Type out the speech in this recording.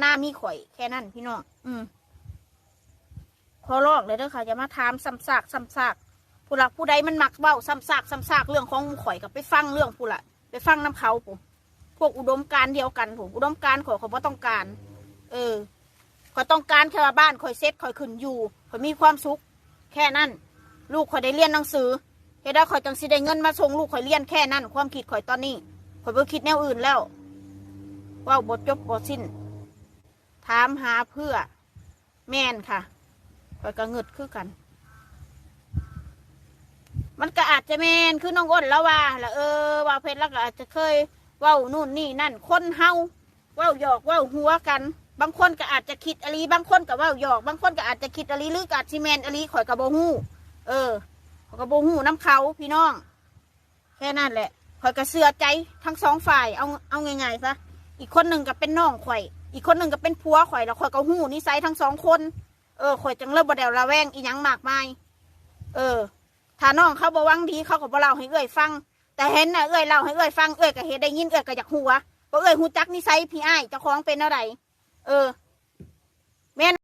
หน้ามีข่อยแค่นั้นพี่น้องขอร้องเลยเด้อค่ะอย่ามาถามซ้ำซากผู้หลักผู้ใดมันมักเบ้าซ้ำซากเรื่องของข่อยกับไปฟังเรื่องผู้ละไปฟังน้ำเขาปุ๊พวกอุดมการเดียวกันผมอุดมการข่อยบ่ต้องการข่อยต้องการแค่ว่าบ้านข่อยเซ็ตข่อยขึ้นอยู่ข่อยมีความสุขแค่นั้นลูกข่อยได้เรียนหนังสือเฮ็ดได้ข่อยจังสิได้เงินมาส่งลูกข่อยเรียนแค่นั้นความคิดข่อยตอนนี้ข่อยบ่คิดแนวอื่นแล้วว่าบทจบบทสิ้นถามหาเพื่อแม่นค่ะข่อยก็เงิดคือกันมันก็อาจจะแม่นคือน้องอ้นแล้วว่าว่าเพชรแล้วก็อาจจะเคยเว้านู่นนี่นั่นคนเฮาเว้าหยอกเว้าหัวกันบางคนก็อาจจะคิดอะไรบางคนก็เว้าหยอกบางคนก็อาจจะคิดอะไรหรืออาจสิแม่นอะไรข่อยก็บ่ฮู้ข่อยก็บ่ฮู้น้ำเขาพี่น้องแค่นั้นแหละข่อยก็เชื่อใจทั้งสองฝ่ายเอาง่ายๆซะอีกคนหนึ่งก็เป็นน้องข่อยอีกคนหนึ่งก็เป็นผัวข่อยแล้วข่อยก็ฮู้นิสัยทั้งสองคนข่อยจังเริ่มบ่ได้ระแวงอีหยังมากมายถ้าน้องเขาบ่หวังดีเขาก็บ่เล่าให้เอ้ยฟังแต่เห็นน่ะเอ้ยเล่าให้เอ้ยฟังเอ้ยก็เฮ็ดได้ยินเอ้ยก็อยากฮู้ว่าเอ้ยฮู้จักนิสัยพี่อ้ายเจ้าของเป็นอะไรแม่น